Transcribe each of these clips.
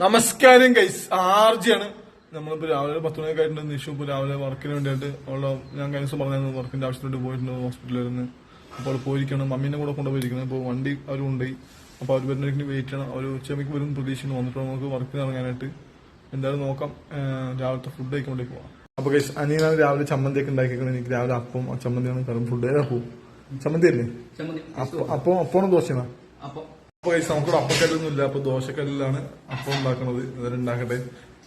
നമസ്കാരം ഗൈസ്, ആർജിയാണ്. നമ്മളിപ്പോ രാവിലെ 10 മണിയൊക്കെ ആയിട്ടുണ്ട്. നിഷു ഇപ്പൊ രാവിലെ വർക്കിന് വേണ്ടിയിട്ട് ഞാൻ കഴിഞ്ഞ ദിവസം പറഞ്ഞായിരുന്നു വർക്കിന്റെ ആവശ്യത്തിനായിട്ട് പോയിട്ടുണ്ട് ഹോസ്പിറ്റലിൽ നിന്ന്. അപ്പോൾ അവൾ പോയിരിക്കണം, മമ്മീനെ കൂടെ കൊണ്ടുപോയിരിക്കുന്നത്. അപ്പോൾ വണ്ടി അവർ കൊണ്ടുപോയി. അപ്പോൾ അവർ വരുന്നതിന് വെയിറ്റ് ചെയ്യണം. അവർ ഉച്ചയ്ക്ക് വരും പ്രതീക്ഷിക്കുന്നു. വന്നിട്ട് നമുക്ക് വർക്കിന് ഇറങ്ങാനായിട്ട് എന്തായാലും നോക്കാം. രാവിലത്തെ ഫുഡ് കഴിക്കാൻ വേണ്ടി പോവാം. അപ്പൊ ഗൈസ്, അനിയനാണ് രാവിലെ ചമ്മന്തി ഒക്കെ ഉണ്ടാക്കിയിരിക്കുന്നത്. എനിക്ക് രാവിലെ അപ്പം ചമ്മന്തിയാണ് കാരണം ഫുഡ് പോവും. ചമ്മന്തി അല്ലേ? അപ്പോണോ ദോശയാണോ? അപ്പൊ ഗൈസ്, നമുക്കിവിടെ അപ്പക്കല്ലൊന്നും ഇല്ല. അപ്പൊ ദോശക്കല്ലിലാണ് അപ്പം ഉണ്ടാക്കണത്. ഇതുവരെ ഉണ്ടാക്കട്ടെ.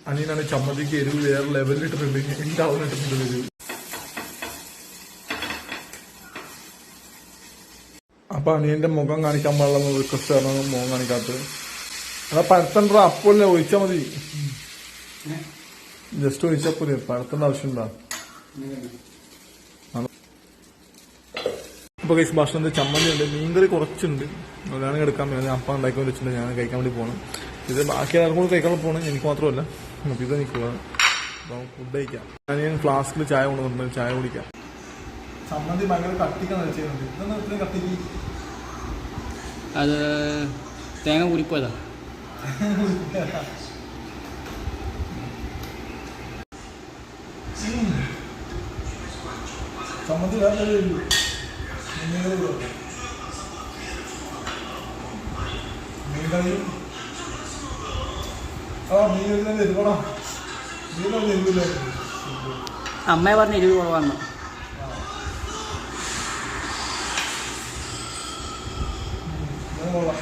അനിയനാണ് ചമ്മന്തിക്ക് എരിവ് വേറെ ലെവലിൽ ഇട്ടിട്ടുണ്ട്. എന്റെ അവൻ ഇട്ടിട്ടുണ്ട് എരിവ്. അപ്പൊ അനിയന്റെ മുഖം കാണിക്കാൻ പാടില്ല റിക്വസ്റ്റ് കാരണം മുഖം കാണിക്കാത്തത്. അതാ പരത്തണ്ട അപ്പോലെ ഒഴിച്ചാ മതി. ജസ്റ്റ് ഒഴിച്ചപ്പോലെ പരത്തേണ്ട ആവശ്യമുണ്ടാ. അപ്പൊ കൈസ്, ഭക്ഷണത്തിൽ ചമ്മന്തി ഉണ്ട്, മീൻകറി കുറച്ചുണ്ട്. അതാണ് എടുക്കാൻ വേണ്ടി അപ്പം ഉണ്ടാക്കി വെച്ചിട്ടുണ്ട്. ഞാൻ കഴിക്കാൻ വേണ്ടി പോകണം. ഇത് ബാക്കി ആർക്കും കൂടി കഴിക്കാൻ പോകണം, എനിക്ക് മാത്രമല്ല. ഇത് നിൽക്കുക. അപ്പം ഫുഡ് കഴിക്കാം. ഞാൻ ഫ്ലാസ്കിൽ ചായ കൊണ്ടുവന്നിട്ടുണ്ട്, ചായ കുടിക്കാം. ചമ്മന്തി ഭയങ്കര കട്ടിക്കാണ് ചെയ്യുന്നത്. ഇതൊന്നും ഇത്രയും കട്ടിക്ക് അത് തേങ്ങ കുടിപ്പോയതാ. ചമ്മന്തി വേറെ മീൻകറിയും എരിവണം. മീനൊന്നും എരിവില്ല. അമ്മയെ പറഞ്ഞ എരിവ് കുറവാണ്. കൊള്ളാം.